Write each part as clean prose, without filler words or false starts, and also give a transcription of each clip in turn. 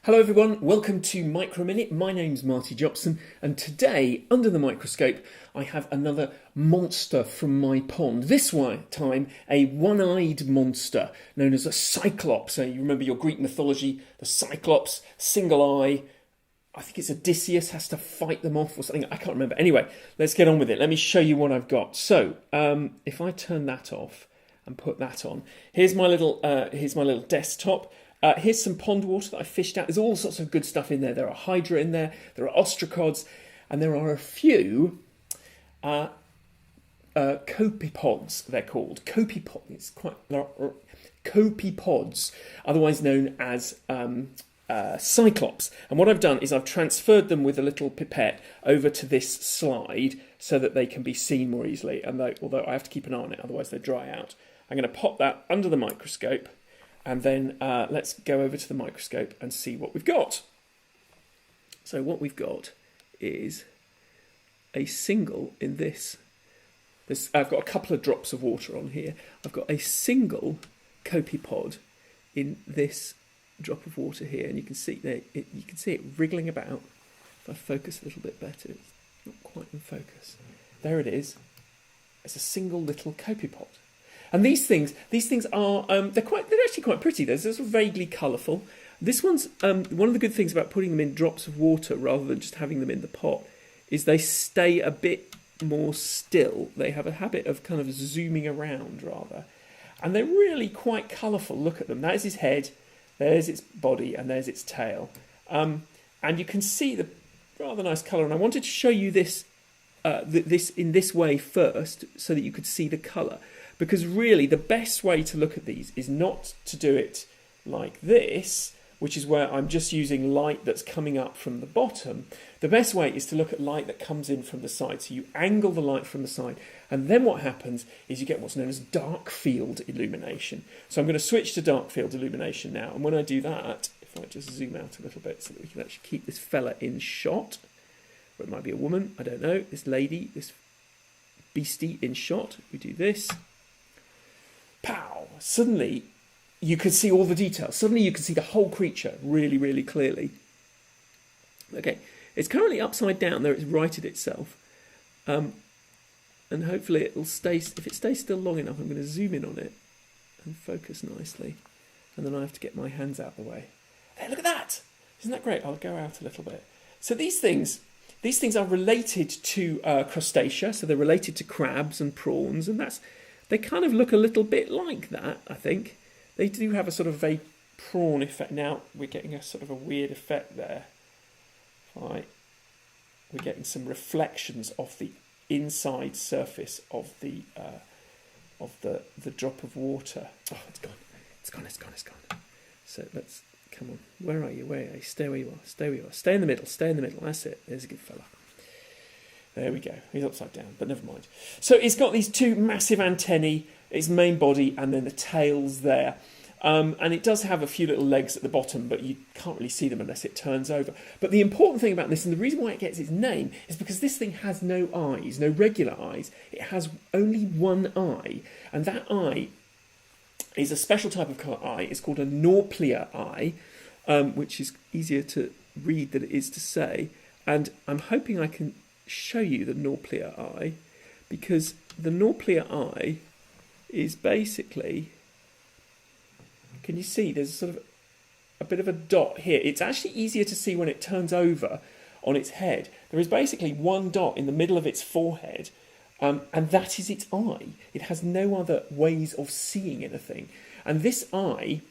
Hello everyone, welcome to Micro Minute. My name's Marty Jobson, and today, under the microscope, I have another monster from my pond. This time, a one-eyed monster known as a cyclops. So you remember your Greek mythology, the cyclops, single eye. I think it's Odysseus has to fight them off or something. I can't remember. Anyway, let's get on with it. Let me show you what I've got. So, if I turn that off and put that on, here's my little desktop. Here's some pond water that I fished out. There's all sorts of good stuff in there. There are hydra in there, there are ostracods, and there are a few copepods, they're called. Copepods, otherwise known as cyclops. And what I've done is I've transferred them with a little pipette over to this slide so that they can be seen more easily. And although I have to keep an eye on it, otherwise they dry out. I'm going to pop that under the microscope. And then let's go over to the microscope and see what we've got. So what we've got is a single in this. I've got a couple of drops of water on here. I've got a single copepod in this drop of water here, and you can see there. You can see it wriggling about. If I focus a little bit better, it's not quite in focus. There it is. It's a single little copepod. And these things are they're actually quite pretty. They're sort of vaguely colourful. This one's one of the good things about putting them in drops of water rather than just having them in the pot is they stay a bit more still. They have a habit of kind of zooming around rather, and they're really quite colourful. Look at them. That is its head. There's its body, and there's its tail. And you can see the rather nice colour. And I wanted to show you this in this way first, so that you could see the colour. Because really, the best way to look at these is not to do it like this, which is where I'm just using light that's coming up from the bottom. The best way is to look at light that comes in from the side. So you angle the light from the side, and then what happens is you get what's known as dark field illumination. So I'm going to switch to dark field illumination now. And when I do that, if I just zoom out a little bit so that we can actually keep this fella in shot, or it might be a woman, I don't know, this lady, this beastie in shot, we do this. Pow! Suddenly, you can see all the details. Suddenly, you can see the whole creature really, really clearly. Okay, it's currently upside down. There, it's righted itself, and hopefully, it'll stay. If it stays still long enough, I'm going to zoom in on it and focus nicely, and then I have to get my hands out of the way. Hey, look at that! Isn't that great? I'll go out a little bit. So these things are related to crustacea. So they're related to crabs and prawns, and they kind of look a little bit like that, I think. They do have a sort of a prawn effect. Now we're getting a sort of a weird effect there. Right. We're getting some reflections off the inside surface of the drop of water. Oh, it's gone. It's gone. So let's, come on. Where are you? Stay where you are. Stay in the middle. That's it. There's a good fella. There we go. He's upside down, but never mind. So it's got these two massive antennae, its main body, and then the tail's there. And it does have a few little legs at the bottom, but you can't really see them unless it turns over. But the important thing about this, and the reason why it gets its name, is because this thing has no eyes, no regular eyes. It has only one eye, and that eye is a special type of eye. It's called a Norplia eye, which is easier to read than it is to say. And I'm hoping I can show you the Norplia eye, because the Norplia eye is basically, can you see there's sort of a bit of a dot here. It's actually easier to see when it turns over on its head. There is basically one dot in the middle of its forehead, and that is its eye. It has no other ways of seeing anything. And this eye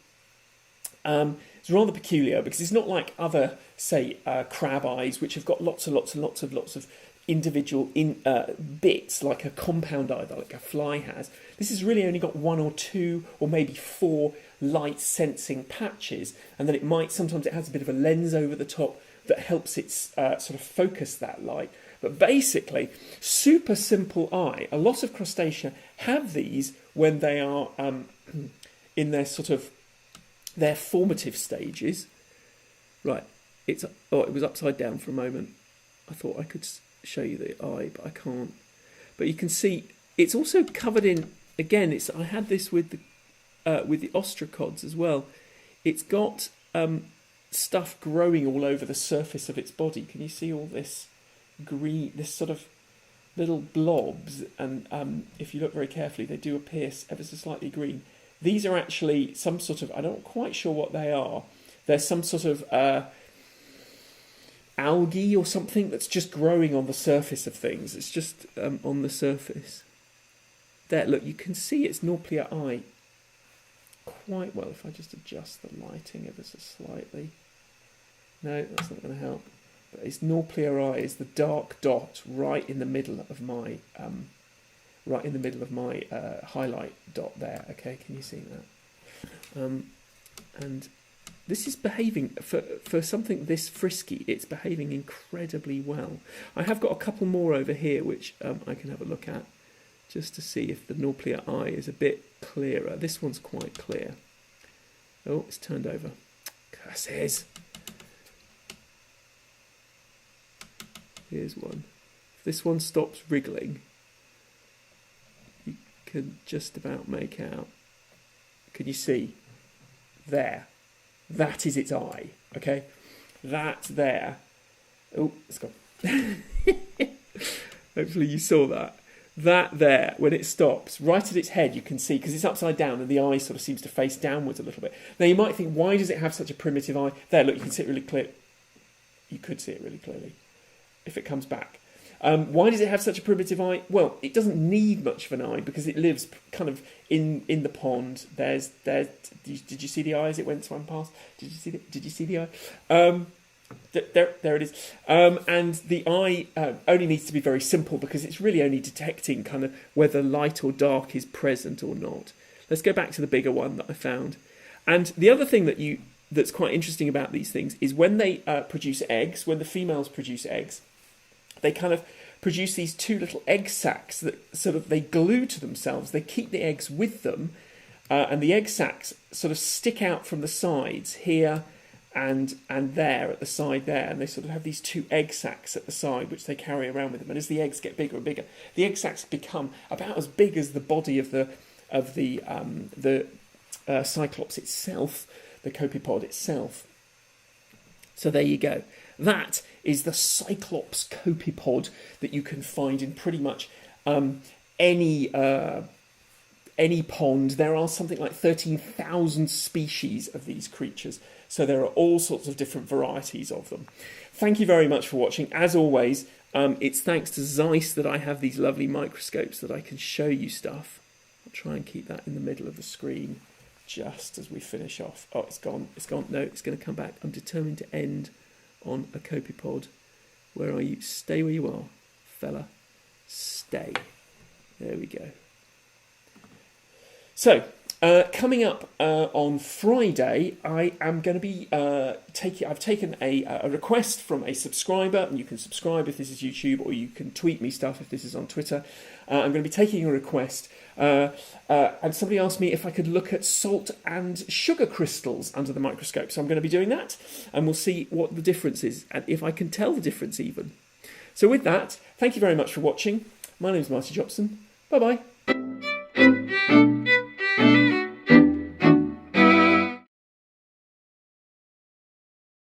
it's rather peculiar because it's not like other, say, crab eyes, which have got lots of individual bits, like a compound eye, like a fly has. This has really only got one or two, or maybe four light sensing patches, and then sometimes it has a bit of a lens over the top that helps it sort of focus that light. But basically, super simple eye. A lot of crustacea have these when they are in their sort of their formative stages. Right, it was upside down for a moment. I thought I could show you the eye, but I can't. But you can see it's also covered in, again, I had this with the ostracods as well. It's got stuff growing all over the surface of its body. Can you see all this green, this sort of little blobs? And if you look very carefully, they do appear ever so slightly green. These are actually some sort of, I'm not quite sure what they are. They're some sort of algae or something that's just growing on the surface of things. It's just on the surface. There, look, you can see its nuclear eye quite well. If I just adjust the lighting ever so slightly. No, that's not going to help. But its nuclear eye is the dark dot right in the middle of my highlight dot there. Okay, can you see that? And this is behaving, for something this frisky, it's behaving incredibly well. I have got a couple more over here which I can have a look at, just to see if the nuclear eye is a bit clearer. This one's quite clear. Oh, it's turned over. Curses! Here's one. If this one stops wriggling, you can just about make out. Can you see? There. That is its eye. Okay? That there. Oh, it's gone. Hopefully you saw that. That there, when it stops, right at its head, you can see, because it's upside down and the eye sort of seems to face downwards a little bit. Now you might think, why does it have such a primitive eye? There, look, you can see it really clear. You could see it really clearly if it comes back. Why does it have such a primitive eye? Well, it doesn't need much of an eye because it lives kind of in the pond. Did you see the eye as it went swam past? Did you see the eye? There it is. And the eye only needs to be very simple because it's really only detecting kind of whether light or dark is present or not. Let's go back to the bigger one that I found. And the other thing that's quite interesting about these things is when they produce eggs, when the females produce eggs, they kind of produce these two little egg sacs that sort of they glue to themselves. They keep the eggs with them, and the egg sacs sort of stick out from the sides here and there at the side there, and they sort of have these two egg sacs at the side which they carry around with them. And as the eggs get bigger and bigger, the egg sacs become about as big as the body of the cyclops itself, the copepod itself. So there you go. That is the cyclops copepod that you can find in pretty much any pond. There are something like 13,000 species of these creatures, so there are all sorts of different varieties of them. Thank you very much for watching. As always, it's thanks to Zeiss that I have these lovely microscopes that I can show you stuff. I'll try and keep that in the middle of the screen just as we finish off. Oh, it's gone. It's gone. No, it's going to come back. I'm determined to end on a copepod. Where are you? Stay where you are, fella. Stay. There we go. So, coming up on Friday, I am going to be I've taken a request from a subscriber, and you can subscribe if this is YouTube, or you can tweet me stuff if this is on Twitter. I'm going to be taking a request, and somebody asked me if I could look at salt and sugar crystals under the microscope. So I'm going to be doing that, and we'll see what the difference is, and if I can tell the difference even. So with that, thank you very much for watching. My name is Marty Jobson. Bye-bye.